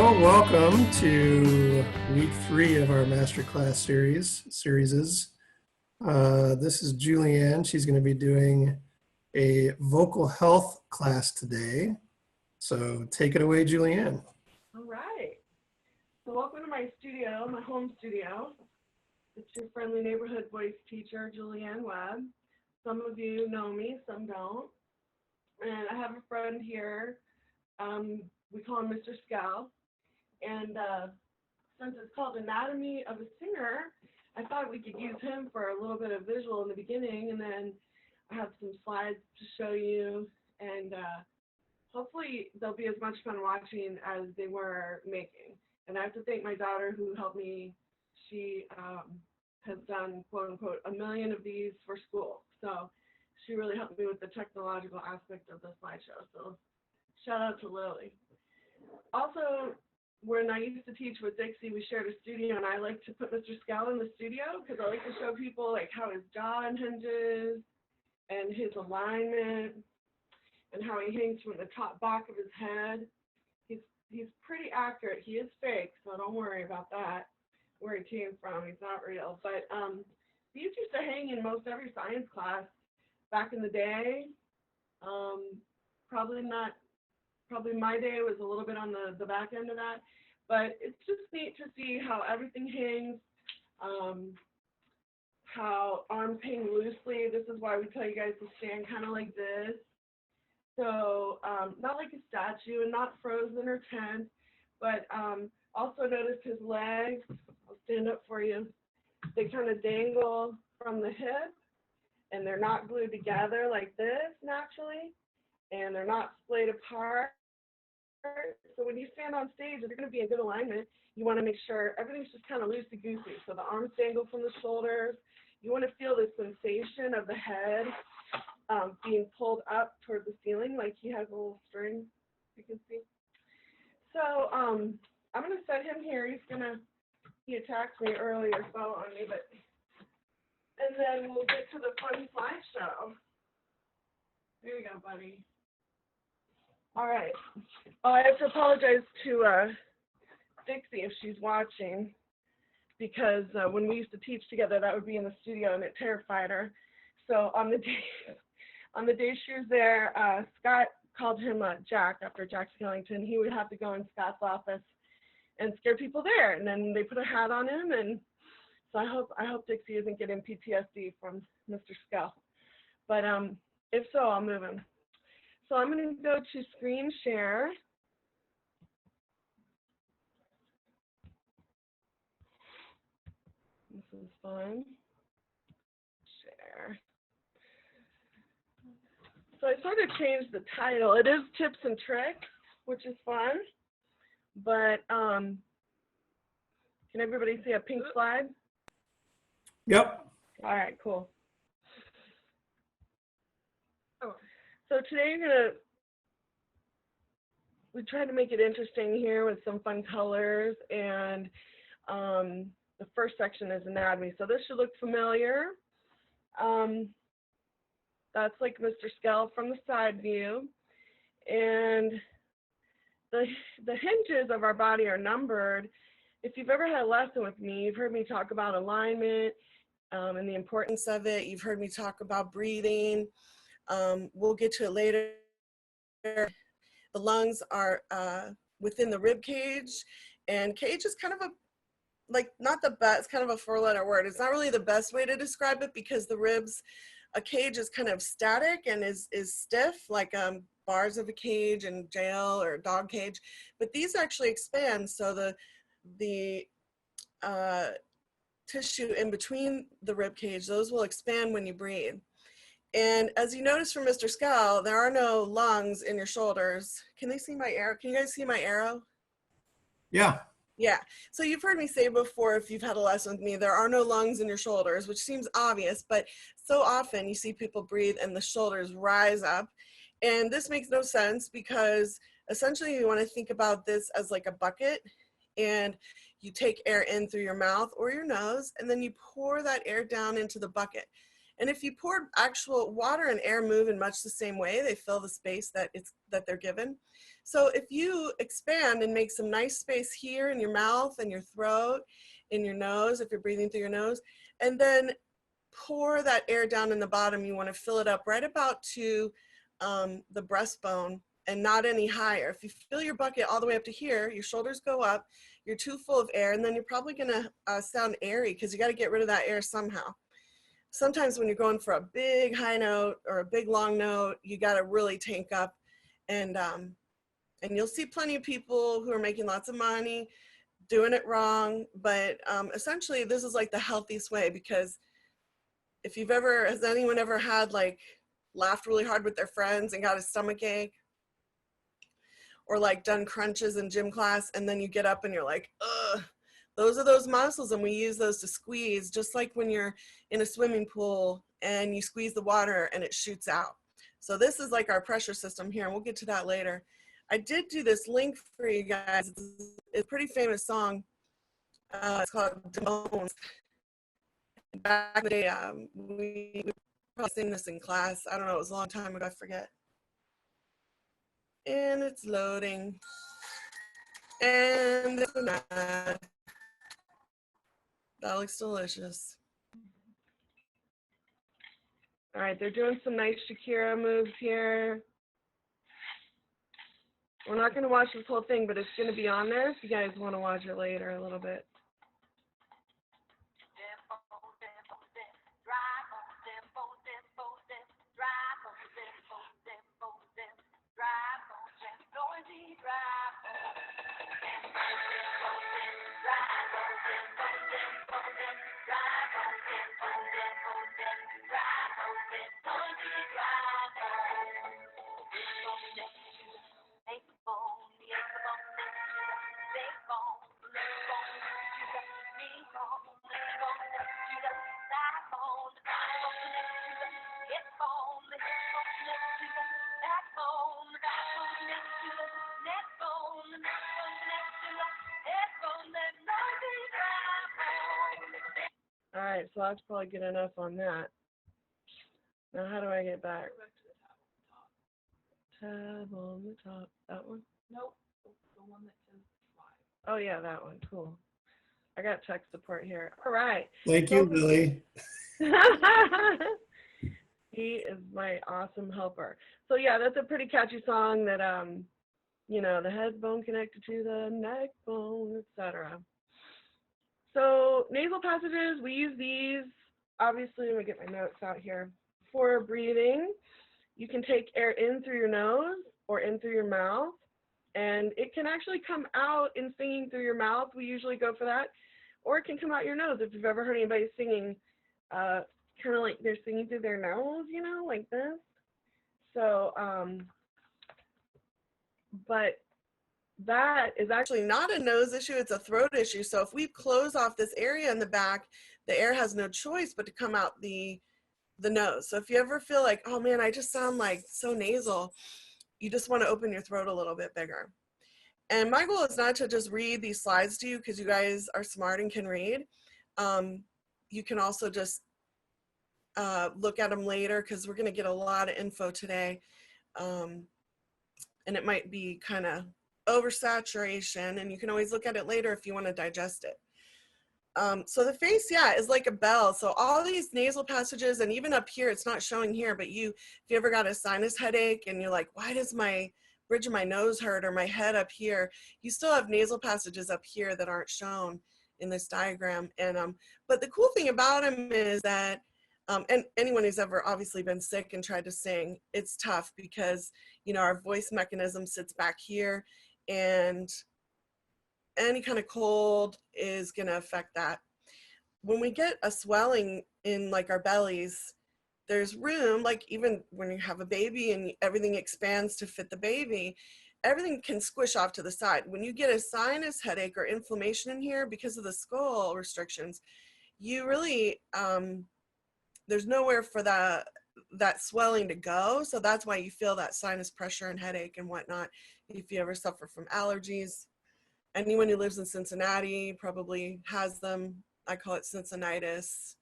Well, welcome to week 3 of our masterclass series. This is Julianne. She's going to be doing a vocal health class today. So take it away, Julianne. All right. So welcome to my studio, my home studio. It's your friendly neighborhood voice teacher, Julianne Webb. Some of you know me, some don't. And I have a friend here. We call him Mr. Scow. And since it's called Anatomy of a Singer, I thought we could use him for a little bit of visual in the beginning, and then I have some slides to show you, and hopefully they'll be as much fun watching as they were making. And I have to thank my daughter who helped me. She has done, quote unquote, 1 million of these for school. So she really helped me with the technological aspect of the slideshow. So shout out to Lily. Also, when I used to teach with Dixie, we shared a studio, and I like to put Mr. Scow in the studio because I like to show people like how his jaw unhinges and his alignment and how he hangs from the top back of his head. He's pretty accurate. He is fake, so don't worry about that, where he came from. He's not real. But these used to hang in most every science class back in the day. Probably my day was a little bit on the back end of that, but it's just neat to see how everything hangs, how arms hang loosely. This is why we tell you guys to stand kind of like this. So not like a statue and not frozen or tense, but also notice his legs. I'll stand up for you. They kind of dangle from the hip, and they're not glued together like this naturally, and they're not splayed apart. So when you stand on stage, if you're going to be in good alignment, you want to make sure everything's just kind of loosey-goosey. So the arms dangle from the shoulders. You want to feel the sensation of the head being pulled up toward the ceiling, like he has a little string, you can see. So I'm going to set him here. He attacked me earlier, fell on me, and then we'll get to the fun slideshow. There you go, buddy. All right. Oh, I have to apologize to Dixie if she's watching, because when we used to teach together, that would be in the studio, and it terrified her. So on the day she was there, Scott called him Jack after Jack Skellington. He would have to go in Scott's office and scare people there, and then they put a hat on him, and so I hope Dixie isn't getting PTSD from Mr. Scow. But if so, I'll move him. So I'm going to go to screen share. This is fun. Share. So I sort of changed the title. It is Tips and Tricks, which is fun. But can everybody see a pink slide? Yep. All right, cool. So today we tried to make it interesting here with some fun colors, and the first section is anatomy. So this should look familiar. That's like Mr. Skell from the side view. And the hinges of our body are numbered. If you've ever had a lesson with me, you've heard me talk about alignment and the importance of it. You've heard me talk about breathing. We'll get to it later. The lungs are within the rib cage, and cage is kind of not the best, it's kind of a 4-letter word. It's not really the best way to describe it because the ribs, a cage is kind of static and is stiff, like bars of a cage in jail or a dog cage, but these actually expand, so the tissue in between the rib cage, those will expand when you breathe. And as you notice from Mr. Scow, there are no lungs in your shoulders. Can they see my arrow? Can you guys see my arrow? Yeah. Yeah. So you've heard me say before, if you've had a lesson with me, there are no lungs in your shoulders, which seems obvious, but so often you see people breathe and the shoulders rise up. And this makes no sense because essentially you want to think about this as like a bucket, and you take air in through your mouth or your nose, and then you pour that air down into the bucket. And if you pour actual water and air move in much the same way, they fill the space that they're given. So if you expand and make some nice space here in your mouth and your throat, in your nose, if you're breathing through your nose, and then pour that air down in the bottom, you want to fill it up right about to the breastbone and not any higher. If you fill your bucket all the way up to here, your shoulders go up, you're too full of air, and then you're probably going to sound airy because you got to get rid of that air somehow. Sometimes when you're going for a big high note or a big long note, you got to really tank up, and you'll see plenty of people who are making lots of money doing it wrong. But essentially, this is like the healthiest way, because if you've ever, has anyone ever had like laughed really hard with their friends and got a stomach ache, or like done crunches in gym class and then you get up and you're like, ugh, those are those muscles, and we use those to squeeze, just like when you're in a swimming pool and you squeeze the water and it shoots out. So this is like our pressure system here, and we'll get to that later. I did do this link for you guys. It's a pretty famous song. It's called Bones. Back in the day, we probably sing this in class. I don't know, it was a long time ago, I forget. And it's loading. And this and that. That looks delicious. All right, they're doing some nice Shakira moves here. We're not going to watch this whole thing, but it's going to be on there if you guys want to watch it later a little bit. All right, so that's probably good enough on that. Now, how do I get back? Go back to the Tab on the top. That one? Nope, the one that says slide. Oh, yeah, that one. Cool. I got tech support here. All right. Thank you, Billy. He is my awesome helper. So, yeah, that's a pretty catchy song that, you know, the head bone connected to the neck bone, etc. So nasal passages, we use these, obviously, let me get my notes out here. For breathing, you can take air in through your nose or in through your mouth, and it can actually come out in singing through your mouth. We usually go for that. Or it can come out your nose. If you've ever heard anybody singing, kind of like they're singing through their nose, you know, like this. So, but that is actually not a nose issue, it's a throat issue. So if we close off this area in the back, the air has no choice but to come out the nose. So if you ever feel like, oh man, I just sound like so nasal, you just want to open your throat a little bit bigger. And my goal is not to just read these slides to you because you guys are smart and can read. You can also just look at them later because we're going to get a lot of info today. And it might be kind of oversaturation, and you can always look at it later if you want to digest it. So the face, yeah, is like a bell. So all these nasal passages, and even up here, it's not showing here, but if you ever got a sinus headache and you're like, why does my bridge of my nose hurt or my head up here? You still have nasal passages up here that aren't shown in this diagram. And but the cool thing about them is that and anyone who's ever obviously been sick and tried to sing, it's tough because, you know, our voice mechanism sits back here, and any kind of cold is going to affect that. When we get a swelling in like our bellies, there's room, like even when you have a baby and everything expands to fit the baby, everything can squish off to the side. When you get a sinus headache or inflammation in here because of the skull restrictions, you really, there's nowhere for that swelling to go. So that's why you feel that sinus pressure and headache and whatnot. If you ever suffer from allergies, anyone who lives in Cincinnati probably has them. I call it Cincinnitis.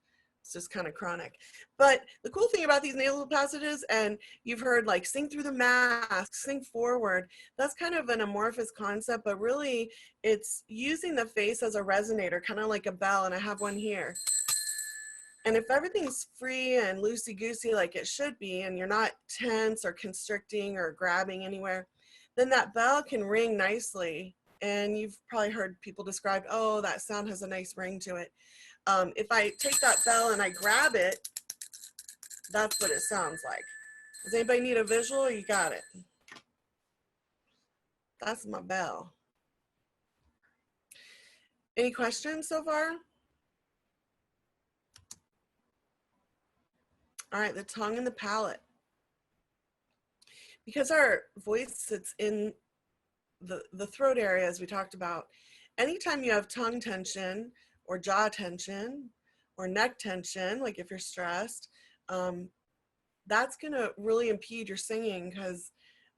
It's just kind of chronic. But the cool thing about these nasal passages, and you've heard like sing through the mask, sing forward, that's kind of an amorphous concept, but really it's using the face as a resonator, kind of like a bell, and I have one here. And if everything's free and loosey-goosey like it should be, and you're not tense or constricting or grabbing anywhere, then that bell can ring nicely. And you've probably heard people describe, oh, that sound has a nice ring to it. If I take that bell and I grab it, that's what it sounds like. Does anybody need a visual? You got it. That's my bell. Any questions so far? All right, the tongue and the palate. Because our voice sits in the throat area, as we talked about, anytime you have tongue tension or jaw tension or neck tension, like if you're stressed, that's gonna really impede your singing, because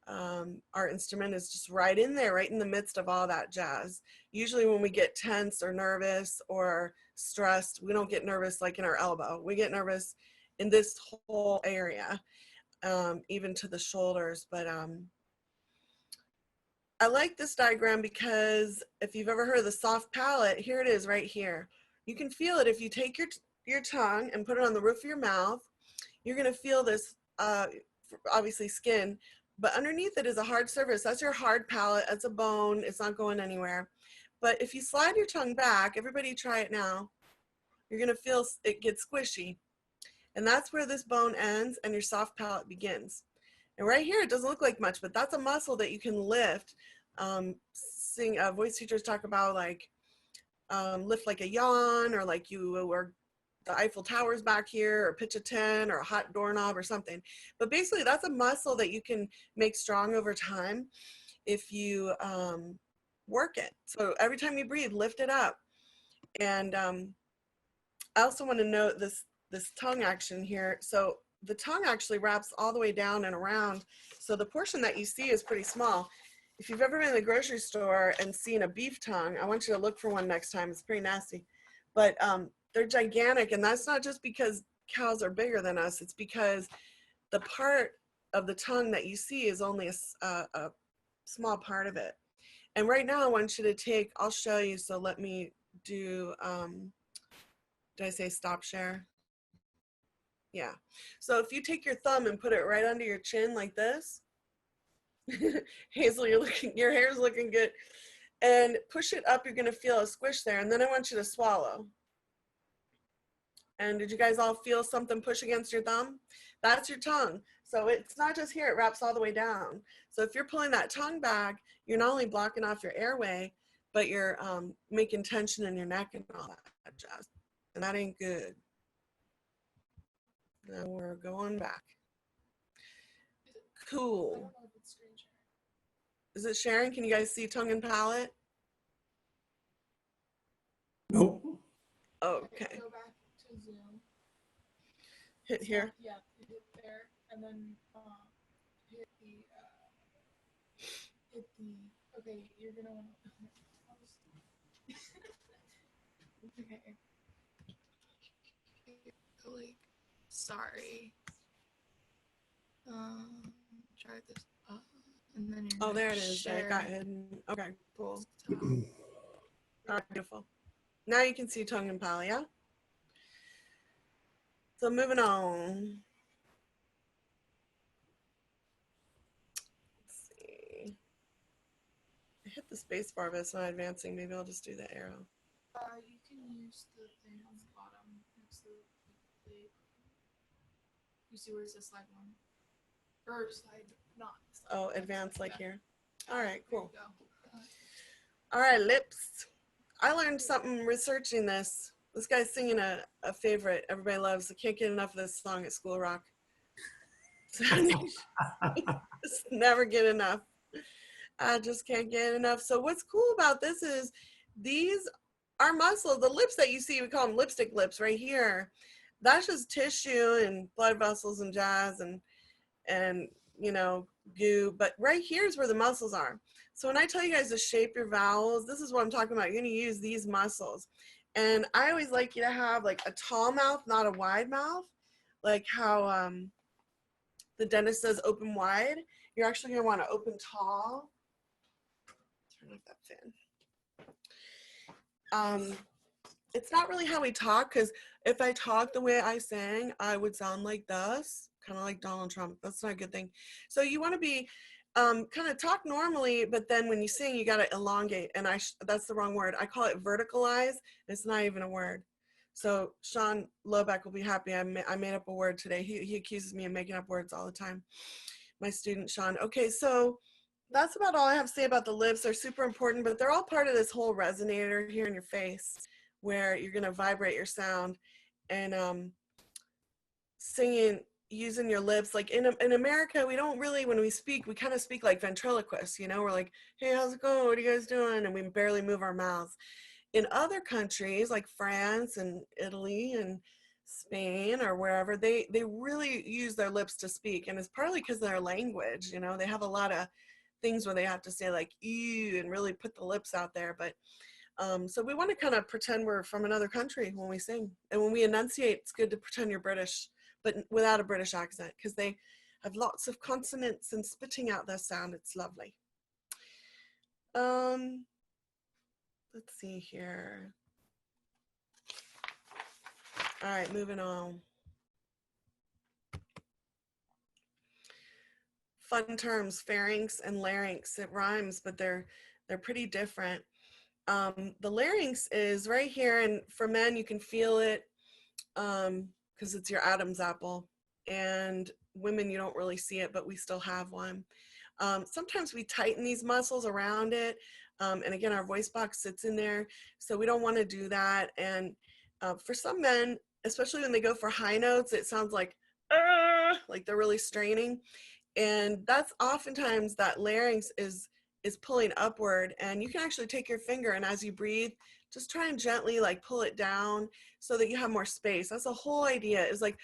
our instrument is just right in there, right in the midst of all that jazz. Usually when we get tense or nervous or stressed, we don't get nervous like in our elbow. We get nervous in this whole area, even to the shoulders. But I like this diagram because if you've ever heard of the soft palate, here it is right here. You can feel it if you take your tongue and put it on the roof of your mouth. You're gonna feel this, obviously skin, but underneath it is a hard surface. That's your hard palate, that's a bone, it's not going anywhere. But if you slide your tongue back, everybody try it now, you're gonna feel it get squishy. And that's where this bone ends and your soft palate begins. And right here, it doesn't look like much, but that's a muscle that you can lift. Voice teachers talk about like lift like a yawn, or like you were the Eiffel Tower's back here, or pitch a 10 or a hot doorknob or something. But basically that's a muscle that you can make strong over time if you work it. So every time you breathe, lift it up. And I also want to note this tongue action here. So the tongue actually wraps all the way down and around. So the portion that you see is pretty small. If you've ever been in the grocery store and seen a beef tongue, I want you to look for one next time. It's pretty nasty. But they're gigantic, and that's not just because cows are bigger than us. It's because the part of the tongue that you see is only a small part of it. And right now I want you to take, I'll show you, so let me do, did I say stop share? Yeah. So if you take your thumb and put it right under your chin like this, Hazel, your hair's looking good, and push it up, you're gonna feel a squish there, and then I want you to swallow. And did you guys all feel something push against your thumb? That's your tongue. So it's not just here, it wraps all the way down. So if you're pulling that tongue back, you're not only blocking off your airway, but you're making tension in your neck and all that jazz. And that ain't good. Now we're going back. Cool. Is it sharing? Can you guys see tongue and palate? Nope. Oh, okay. Go back to Zoom. Hit here. Yeah, hit there, and then hit the. Okay, you're gonna want to. Okay. Like, sorry. Try this. And then you're. Oh, there it is. Share. I got hidden. Okay, cool. All right, beautiful. Now you can see tongue and palate, yeah? So moving on. Let's see. I hit the space bar, but it's not advancing. Maybe I'll just do the arrow. You can use the thing on the bottom next to the. You see where it says slide one? Or slide not. Slide Oh, one. advance like Yeah. here. All right, There cool. you go. All right, lips. I learned something researching this. This guy's singing a favorite everybody loves. I can't get enough of this song at School Rock. Just never get enough. I just can't get enough. So what's cool about this is these are muscles. The lips that you see, we call them lipstick lips right here. That's just tissue and blood vessels and jazz and you know, goo. But right here is where the muscles are. So when I tell you guys to shape your vowels, this is what I'm talking about. You're going to use these muscles. And I always like you to have like a tall mouth, not a wide mouth, like how the dentist says open wide. You're actually going to want to open tall. Turn off that fan. It's not really how we talk, because if I talk the way I sang, I would sound like this, kind of like Donald Trump. That's not a good thing. So you want to be kind of talk normally, but then when you sing, you got to elongate. And that's the wrong word. I call it verticalize. It's not even a word. So Sean Lobeck will be happy. I made up a word today. He accuses me of making up words all the time. My student, Sean. Okay, so that's about all I have to say about the lips. They're super important, but they're all part of this whole resonator here in your face, where you're going to vibrate your sound. And singing using your lips, like in America, we don't really, when we speak, we kind of speak like ventriloquists, we're like, hey, how's it going, what are you guys doing, and we barely move our mouths. In other countries like France and Italy and Spain or wherever, they really use their lips to speak, and it's partly because their language, they have a lot of things where they have to say like ew and really put the lips out there. But so we want to kind of pretend we're from another country when we sing, and when we enunciate, it's good to pretend you're British, but without a British accent, because they have lots of consonants and spitting out their sound. It's lovely. Let's see here. All right, moving on. Fun terms, pharynx and larynx. It rhymes, but they're pretty different. The larynx is right here, and for men, you can feel it because it's your Adam's apple. And women, you don't really see it, but we still have one. Sometimes we tighten these muscles around it. And again, our voice box sits in there. So we don't want to do that. And for some men, especially when they go for high notes, it sounds like they're really straining. And that's oftentimes that larynx is pulling upward. And you can actually take your finger, and as you breathe, just try and gently like pull it down so that you have more space. That's the whole idea, is like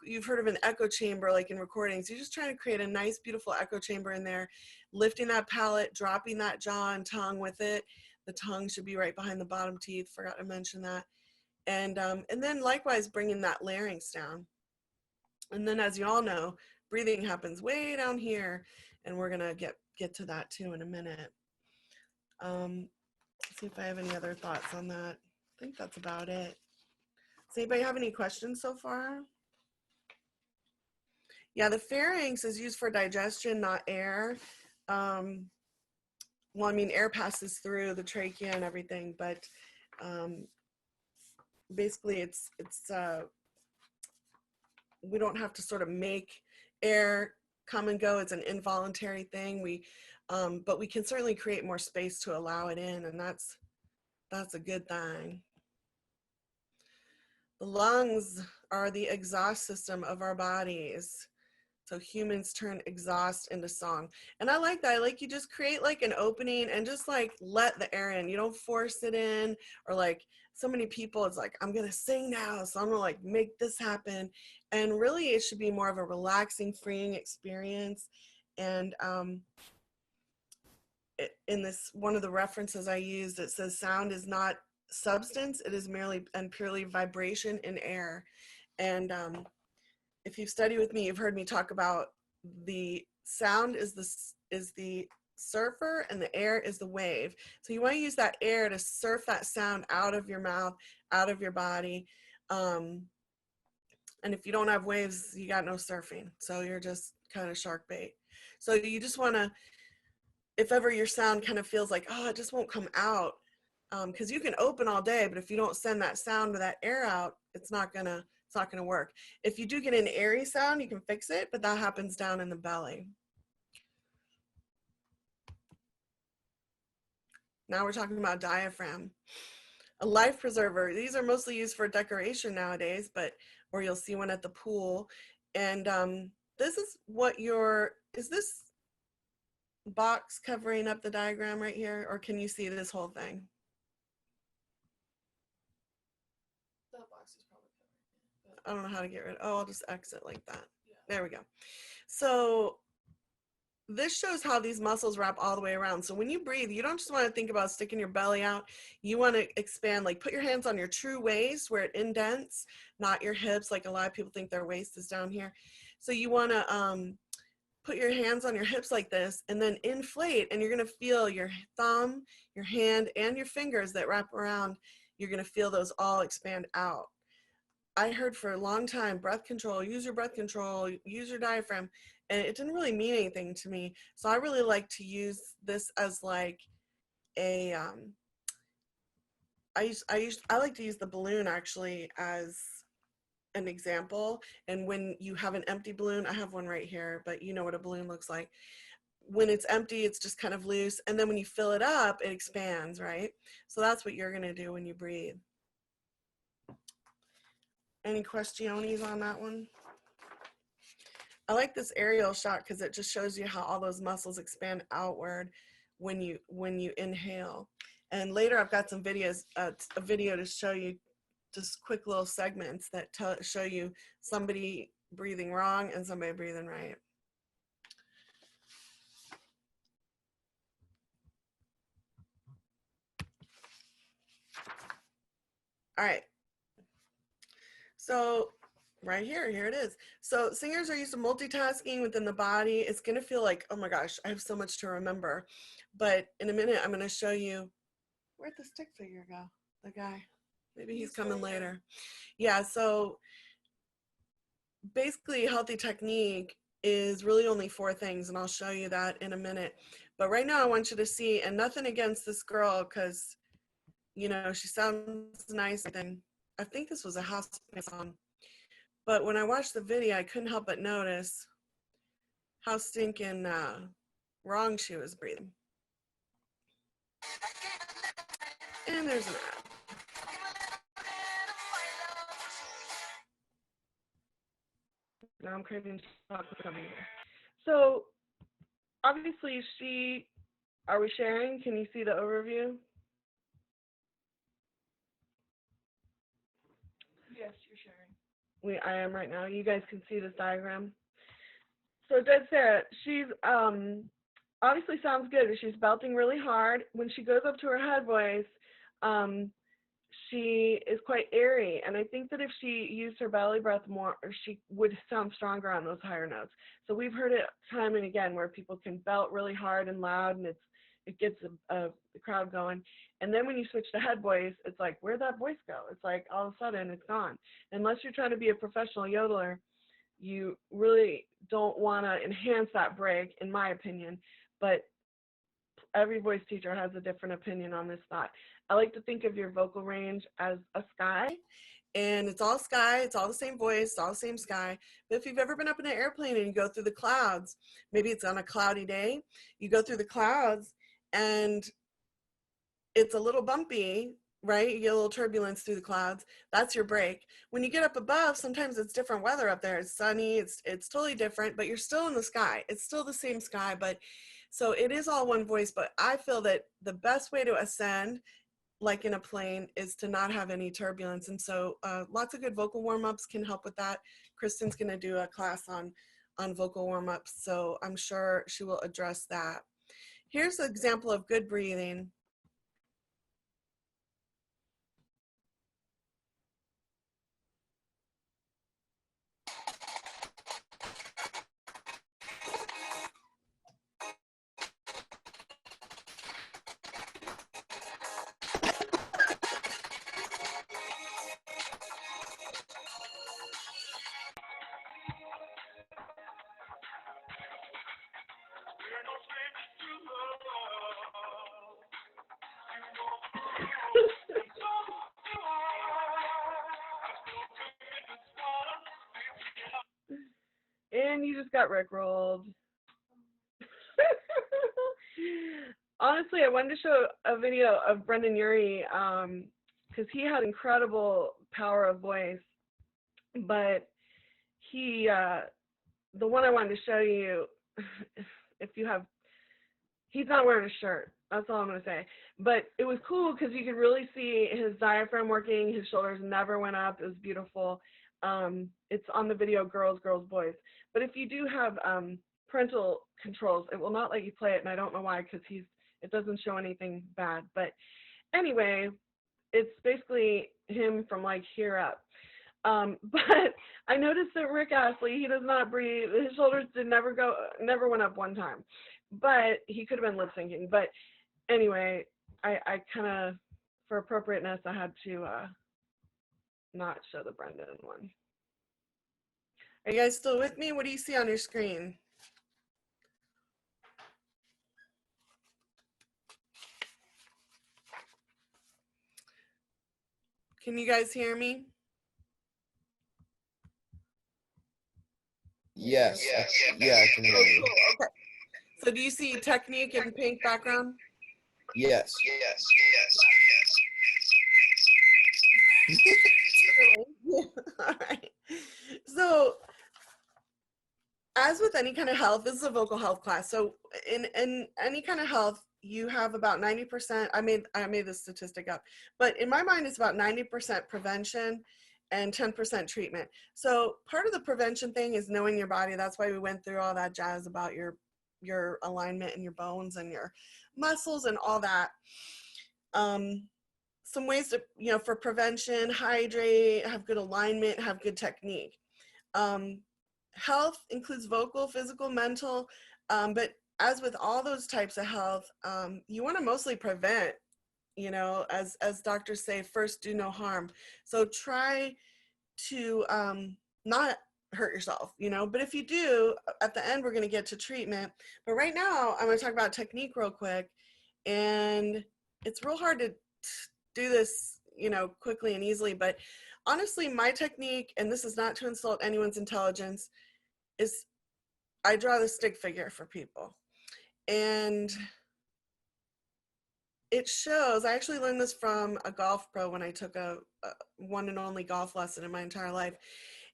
you've heard of an echo chamber, like in recordings. You're just trying to create a nice, beautiful echo chamber in there, lifting that palate, dropping that jaw and tongue with it. The tongue should be right behind the bottom teeth. Forgot to mention that. And then likewise, bringing that larynx down. And then, as you all know, breathing happens way down here, and we're gonna get to that too in a minute. Let's see if I have any other thoughts on that. I think that's about it. Does anybody have any questions so far? Yeah, the pharynx is used for digestion, not air. Well, I mean, air passes through the trachea and everything, but basically it's we don't have to sort of make air come and go. It's an involuntary thing. But we can certainly create more space to allow it in, and that's a good thing. The lungs are the exhaust system of our bodies. So humans turn exhaust into song. And I like that. I like you just create like an opening and just like let the air in. You don't force it in, or like so many people, it's like, I'm going to sing now, so I'm going to like make this happen. And really it should be more of a relaxing, freeing experience. And in this, one of the references I used, it says sound is not substance, it is merely and purely vibration in air. And if you've studied with me, you've heard me talk about the sound is the surfer and the air is the wave. So you want to use that air to surf that sound out of your mouth, out of your body. And if you don't have waves, you got no surfing. So you're just kind of shark bait. So you just want to, if ever your sound kind of feels like, oh, it just won't come out, because you can open all day, but if you don't send that sound or that air out, it's not gonna work. If you do get an airy sound, you can fix it, but that happens down in the belly. Now we're talking about diaphragm. A life preserver. These are mostly used for decoration nowadays, or you'll see one at the pool. And this is what is this box covering up the diagram right here, or can you see this whole thing? That box is probably covering it. I don't know how to get rid of it. Oh, I'll just exit like that. Yeah. There we go. So this shows how these muscles wrap all the way around. So when you breathe, you don't just want to think about sticking your belly out. You want to expand, like put your hands on your true waist where it indents, not your hips. Like a lot of people think their waist is down here. So you want to put your hands on your hips like this and then inflate, and you're going to feel your thumb, your hand, and your fingers that wrap around. You're going to feel those all expand out. I heard for a long time, breath control, use your breath control, use your diaphragm, and it didn't really mean anything to me. So I really like to use this as like a, I like to use the balloon actually as an example. And when you have an empty balloon, I have one right here, but you know what a balloon looks like. When it's empty, it's just kind of loose. And then when you fill it up, it expands, right? So that's what you're gonna do when you breathe. Any questions on that one? I like this aerial shot because it just shows you how all those muscles expand outward when you inhale. And later I've got some videos, a video to show you just quick little segments that show you somebody breathing wrong and somebody breathing right. All right. So right here it is. So singers are used to multitasking within the body. It's going to feel like, oh my gosh, I have so much to remember. But in a minute, I'm going to show you, where'd the stick figure go? The guy, maybe he's coming later. Yeah, so basically healthy technique is really only 4 things, and I'll show you that in a minute. But right now I want you to see, and nothing against this girl because, you know, she sounds nice. And I think this was a house song. But when I watched the video, I couldn't help but notice how stinking wrong she was breathing. And there's an ad. Now I'm craving chocolate coming here. So obviously are we sharing? Can you see the overview? Yes, you're sharing. I am right now. You guys can see this diagram. So Dead Sarah, she's obviously sounds good, but she's belting really hard. When she goes up to her head voice, she is quite airy, and I think that if she used her belly breath more, she would sound stronger on those higher notes. So we've heard it time and again where people can belt really hard and loud, and it gets the crowd going. And then when you switch to head voice, it's like, where'd that voice go? It's like all of a sudden it's gone. Unless you're trying to be a professional yodeler, you really don't want to enhance that break, in my opinion. But every voice teacher has a different opinion on this thought. I like to think of your vocal range as a sky, and it's all sky, it's all the same voice, it's all the same sky. But if you've ever been up in an airplane and you go through the clouds, maybe it's on a cloudy day, you go through the clouds and it's a little bumpy, right? You get a little turbulence through the clouds. That's your break. When you get up above, sometimes it's different weather up there. It's sunny, it's totally different, but you're still in the sky. It's still the same sky, but so it is all one voice. But I feel that the best way to ascend, like in a plane, is to not have any turbulence. And so lots of good vocal warm-ups can help with that. Kristen's gonna do a class on vocal warm-ups, so I'm sure she will address that. Here's an example of good breathing. And you just got rickrolled. Honestly, I wanted to show a video of Brendan Urie because he had incredible power of voice, but he, the one I wanted to show you, if you have, he's not wearing a shirt. That's all I'm going to say. But it was cool because you could really see his diaphragm working. His shoulders never went up. It was beautiful. It's on the video, Girls, Girls, Boys. But if you do have parental controls. It will not let you play it, and I don't know why, because it doesn't show anything bad. But anyway, it's basically him from like here up. But I noticed that Rick Astley, he does not breathe. His shoulders never went up one time. But he could have been lip syncing. But anyway, I kind of, for appropriateness, I had to not show the Brendan one. Are you guys still with me? What do you see on your screen? Can you guys hear me? Yes. Yeah, I can hear you. Okay. So do you see technique in pink background? Yes. All right. So as with any kind of health, this is a vocal health class. So in any kind of health, you have about 90%. I made this statistic up, but in my mind, it's about 90% prevention and 10% treatment. So part of the prevention thing is knowing your body. That's why we went through all that jazz about your alignment and your bones and your muscles and all that. Some ways to, for prevention: hydrate, have good alignment, have good technique. Health includes vocal, physical, mental, but as with all those types of health, you want to mostly prevent, as doctors say, first do no harm. So try to not hurt yourself, but if you do, at the end, we're going to get to treatment. But right now, I'm going to talk about technique real quick. And it's real hard to do this, quickly and easily. But honestly, my technique, and this is not to insult anyone's intelligence, is I draw the stick figure for people. And it shows, I actually learned this from a golf pro when I took a one and only golf lesson in my entire life.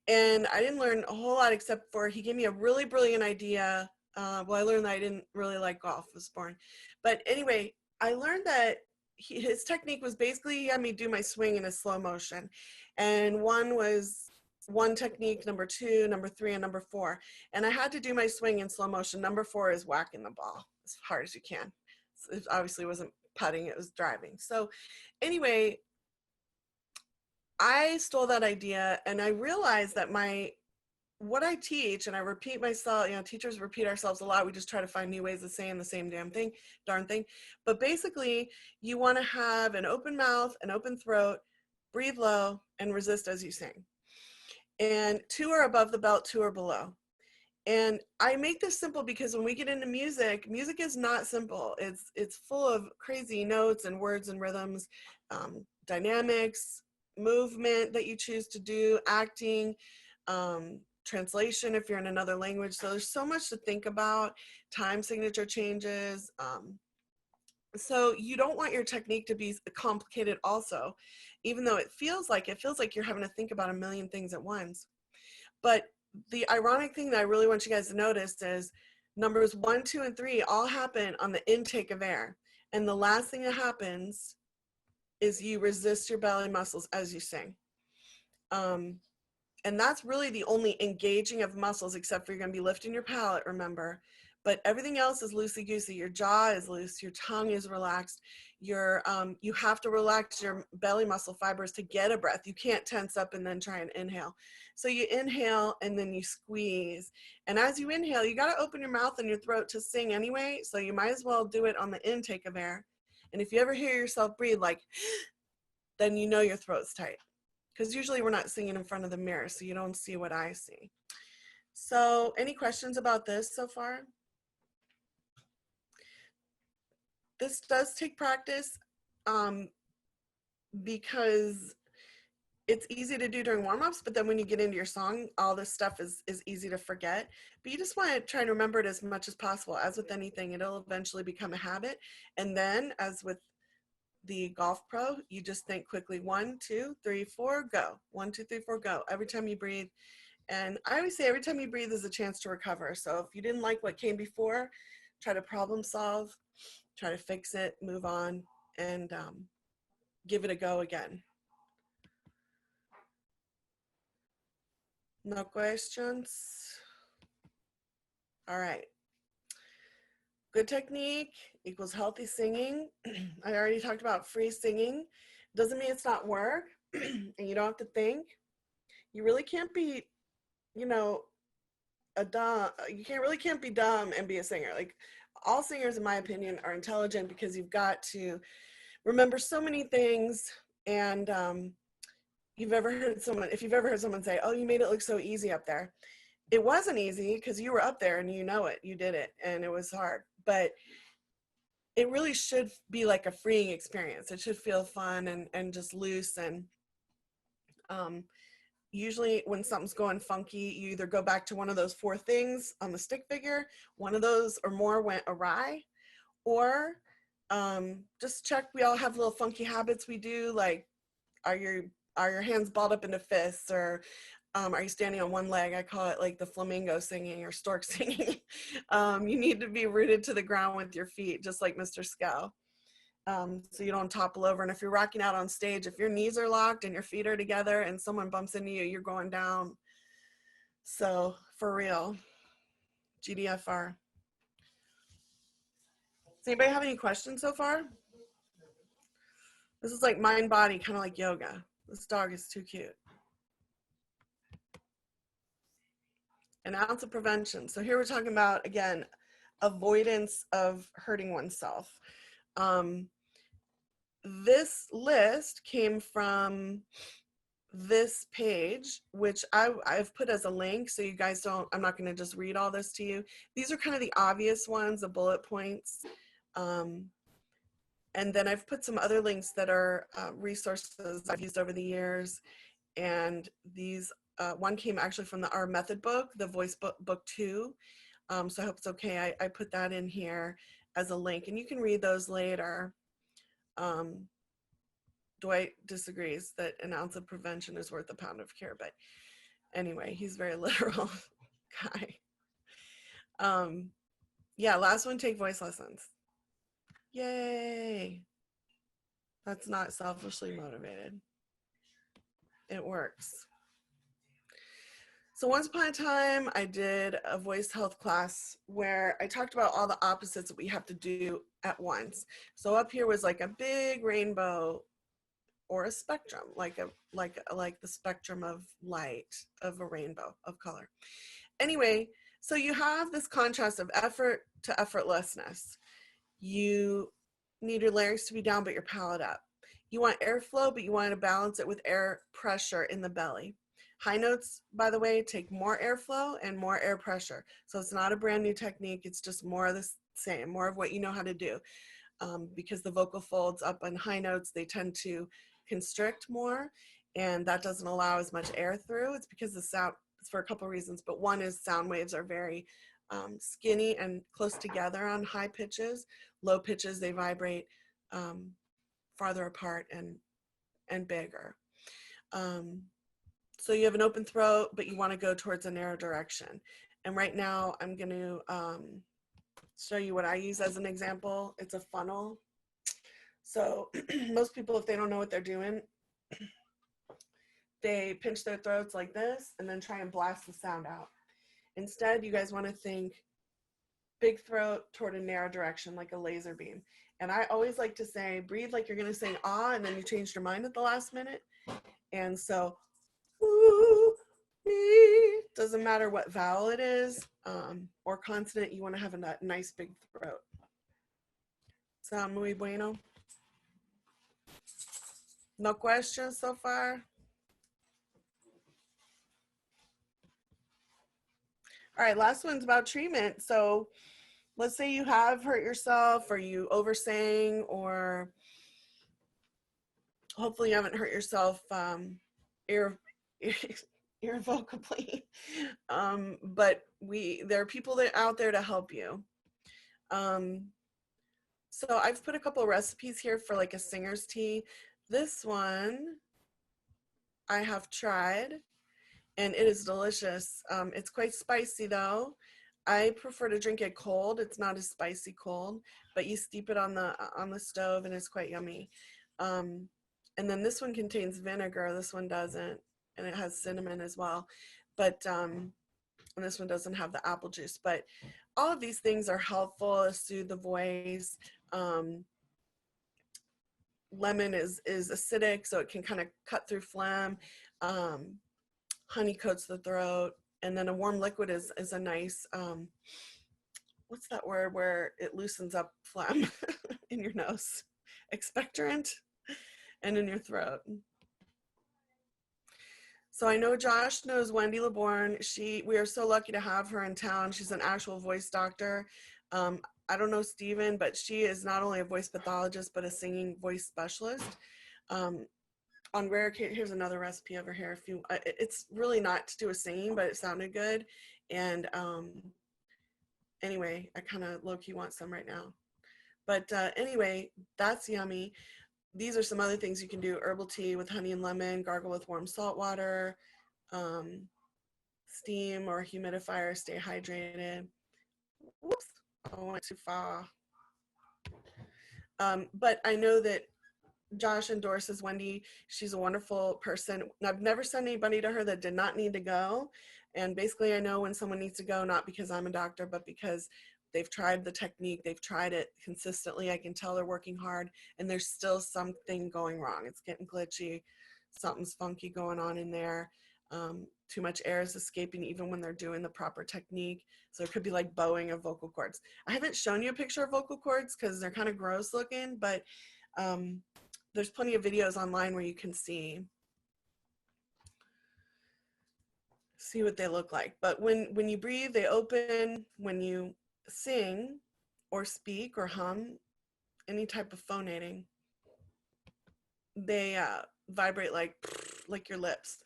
And I didn't learn a whole lot except for he gave me a really brilliant idea. Well, I learned that I didn't really like golf, was boring. But anyway, I learned that his technique was basically he had me do my swing in a slow motion. And one technique, number 2, number 3, and number 4. And I had to do my swing in slow motion. Number 4 is whacking the ball as hard as you can. It obviously wasn't putting, it was driving. So anyway, I stole that idea, and I realized that what I teach, and I repeat myself, teachers repeat ourselves a lot. We just try to find new ways of saying the same darn thing. But basically, you want to have an open mouth, an open throat, breathe low, and resist as you sing. And 2 are above the belt, 2 are below. And I make this simple because when we get into music is not simple. It's full of crazy notes and words and rhythms, dynamics, movement that you choose to do, acting, translation if you're in another language. So there's so much to think about, time signature changes. So you don't want your technique to be complicated also, even though it feels like you're having to think about a million things at once. But the ironic thing that I really want you guys to notice is numbers 1, 2, and 3 all happen on the intake of air. And the last thing that happens is you resist your belly muscles as you sing. And that's really the only engaging of muscles, except for you're going to be lifting your palate, remember. But everything else is loosey-goosey. Your jaw is loose. Your tongue is relaxed. You have to relax your belly muscle fibers to get a breath. You can't tense up and then try and inhale. So you inhale and then you squeeze. And as you inhale, you got to open your mouth and your throat to sing anyway. So you might as well do it on the intake of air. And if you ever hear yourself breathe like, then you know your throat's tight. Because usually we're not singing in front of the mirror, so you don't see what I see. So any questions about this so far? This does take practice because it's easy to do during warm-ups, but then when you get into your song, all this stuff is easy to forget. But you just want to try and remember it as much as possible. As with anything, it'll eventually become a habit. And then, as with the golf pro, you just think quickly, 1, 2, 3, 4, go. 1, 2, 3, 4, go. Every time you breathe. And I always say every time you breathe is a chance to recover. So if you didn't like what came before, try to problem solve, try to fix it, move on, and give it a go again. No questions? All right. Good technique equals healthy singing. I already talked about free singing. Doesn't mean it's not work and you don't have to think. You really can't be, you know, can't be dumb and be a singer. Like all singers, in my opinion, are intelligent because you've got to remember so many things. And if you've ever heard someone say, oh, you made it look so easy up there. It wasn't easy because you were up there and you know it, you did it, and it was hard. But it really should be like a freeing experience. It should feel fun and just loose. And usually when something's going funky, you either go back to one of those 4 things on the stick figure, one of those or more went awry, or just check. We all have little funky habits we do, like are your hands balled up into fists, or are you standing on one leg? I call it like the flamingo singing or stork singing. You need to be rooted to the ground with your feet, just like Mr. Scow. So you don't topple over. And if you're rocking out on stage, if your knees are locked and your feet are together and someone bumps into you, you're going down. So for real, GDFR. Does anybody have any questions so far? This is like mind body, kind of like yoga. This dog is too cute. An ounce of prevention. So here we're talking about, again, avoidance of hurting oneself. This list came from this page, which I've put as a link, so you guys don't, I'm not going to just read all this to you. These are kind of the obvious ones, the bullet points. And then I've put some other links that are resources I've used over the years. And these, one came actually from our method book, the voice book 2. So I hope it's okay. I put that in here as a link, and you can read those later. Dwight disagrees that an ounce of prevention is worth a pound of cure, but anyway, he's very literal guy. Yeah, last one, take voice lessons. Yay. That's not selfishly motivated. It works. So once upon a time, I did a voice health class where I talked about all the opposites that we have to do at once. So up here was like a big rainbow or a spectrum, like the spectrum of light of a rainbow of color. Anyway, so you have this contrast of effort to effortlessness. You need your larynx to be down, but your palate up. You want airflow, but you want to balance it with air pressure in the belly. High notes, by the way, take more airflow and more air pressure. So it's not a brand new technique. It's just more of the same, more of what you know how to do. Because the vocal folds up on high notes, they tend to constrict more, and that doesn't allow as much air through. It's because the sound, it's for a couple reasons, but one is sound waves are very skinny and close together on high pitches. Low pitches, they vibrate farther apart and bigger. So you have an open throat, but you want to go towards a narrow direction. And right now I'm going to show you what I use as an example. It's a funnel. So most people, if they don't know what they're doing, they pinch their throats like this and then try and blast the sound out. Instead, you guys want to think big throat toward a narrow direction, like a laser beam. And I always like to say, breathe like you're going to sing ah, and then you changed your mind at the last minute. And so, ooh, me, doesn't matter what vowel it is or consonant, you want to have a nice big throat. Sound muy bueno? No questions so far? All right, last one's about treatment. So let's say you have hurt yourself, or you oversang, or hopefully you haven't hurt yourself irrevocably. But there are people out there to help you. So I've put a couple of recipes here for like a singer's tea. This one I have tried, and it is delicious. It's quite spicy though. I prefer to drink it cold. It's not as spicy cold, but you steep it on the stove and it's quite yummy. And then this one contains vinegar. This one doesn't, and it has cinnamon as well. But And this one doesn't have the apple juice, but all of these things are helpful to soothe the voice. Lemon is acidic, so it can kind of cut through phlegm. Honey coats the throat. And then a warm liquid is a nice, what's that word where it loosens up phlegm in your nose? Expectorant and in your throat. So I know Josh knows Wendy LeBourne. We are so lucky to have her in town. She's an actual voice doctor. I don't know Steven, but she is not only a voice pathologist, but a singing voice specialist. On rare occasion, here's another recipe over here. It's really not to do with singing, but it sounded good. And anyway, I kind of low-key want some right now. But anyway, that's yummy. These are some other things you can do. Herbal tea with honey and lemon, gargle with warm salt water, steam or humidifier, stay hydrated. Whoops, I went too far. But I know that Josh endorses Wendy. She's a wonderful person. I've never sent anybody to her that did not need to go. And basically I know when someone needs to go, not because I'm a doctor, but because they've tried the technique, they've tried it consistently. I can tell they're working hard and there's still something going wrong. It's getting glitchy. Something's funky going on in there. Too much air is escaping even when they're doing the proper technique. So it could be like bowing of vocal cords. I haven't shown you a picture of vocal cords because they're kind of gross looking, but there's plenty of videos online where you can see what they look like. But when you breathe, they open. When you sing or speak or hum, any type of phonating, they vibrate like your lips.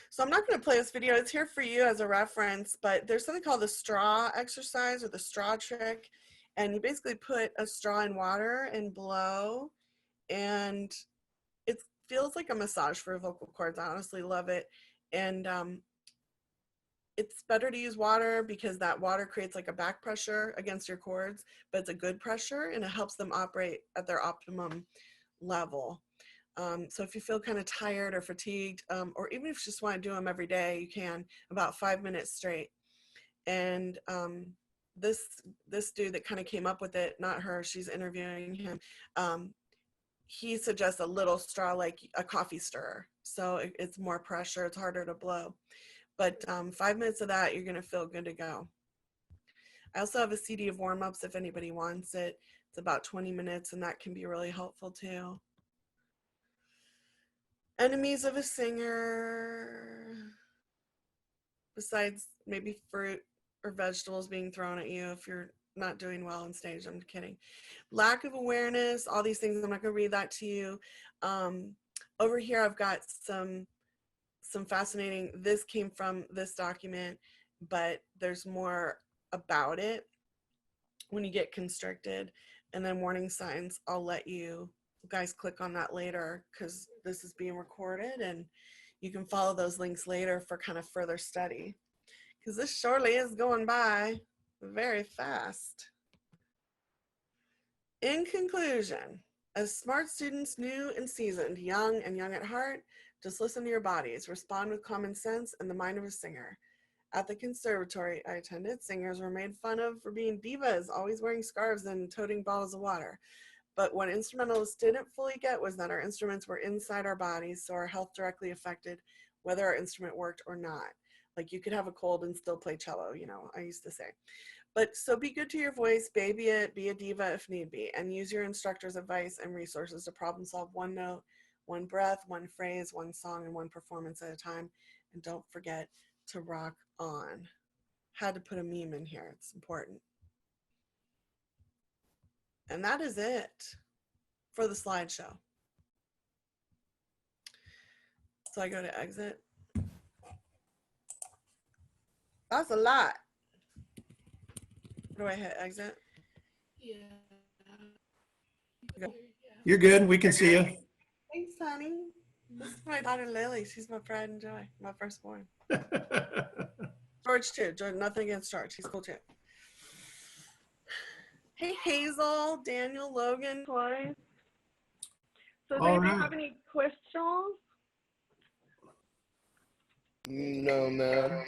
So I'm not going to play this video. It's here for you as a reference, but there's something called the straw exercise or the straw trick. And you basically put a straw in water and blow, and it feels like a massage for vocal cords. I honestly love it. And it's better to use water because that water creates like a back pressure against your cords, but it's a good pressure and it helps them operate at their optimum level. So if you feel kind of tired or fatigued, or even if you just want to do them every day, you can, about 5 minutes straight. And this dude that kind of came up with it, not her, she's interviewing him, he suggests a little straw, like a coffee stirrer. So it's more pressure, it's harder to blow. But 5 minutes of that, you're going to feel good to go. I also have a CD of warm-ups if anybody wants it. It's about 20 minutes, and that can be really helpful too. Enemies of a singer, besides maybe fruit or vegetables being thrown at you if you're not doing well on stage. I'm kidding. Lack of awareness, all these things. I'm not going to read that to you. Over here, I've got some fascinating, this came from this document, but there's more about it when you get constricted. And then warning signs, I'll let you guys click on that later because this is being recorded and you can follow those links later for kind of further study, because this surely is going by very fast. In conclusion, as smart students, new and seasoned, young and young at heart, just listen to your bodies, respond with common sense and the mind of a singer. At the conservatory I attended, singers were made fun of for being divas, always wearing scarves and toting bottles of water. But what instrumentalists didn't fully get was that our instruments were inside our bodies, so our health directly affected whether our instrument worked or not. Like you could have a cold and still play cello, you know, I used to say. But so be good to your voice, baby it, be a diva if need be, and use your instructor's advice and resources to problem solve one note, one breath, one phrase, one song, and one performance at a time. And don't forget to rock on. Had to put a meme in here, it's important. And that is it for the slideshow. So I go to exit. That's a lot. Do I hit exit? Yeah. Go. You're good. We can see you. Thanks, honey. This is my daughter Lily. She's my pride and joy, my firstborn. George too. George, nothing against George. He's cool too. Hey Hazel, Daniel, Logan. Twice. So does All anybody right. have any questions? No, ma'am.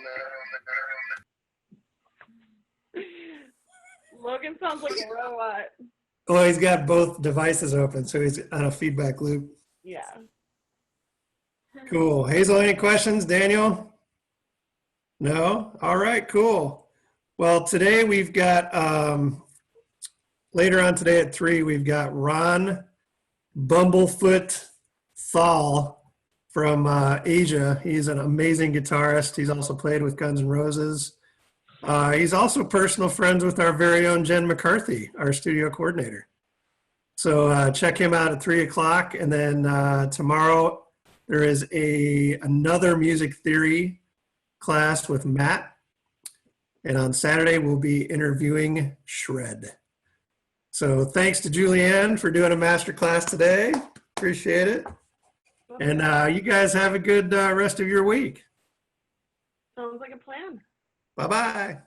Logan sounds like a robot. Oh, he's got both devices open, so he's on a feedback loop. Yeah. Cool. Hazel, any questions? Daniel? No? All right, cool. Well, today we've got, later on today at 3, we've got Ron Bumblefoot Thal from Asia. He's an amazing guitarist. He's also played with Guns N' Roses. He's also personal friends with our very own Jen McCarthy, our studio coordinator. So check him out at 3 o'clock. And then tomorrow there is another music theory class with Matt. And on Saturday, we'll be interviewing Shred. So thanks to Julianne for doing a master class today. Appreciate it. And you guys have a good rest of your week. Sounds like a plan. Bye-bye.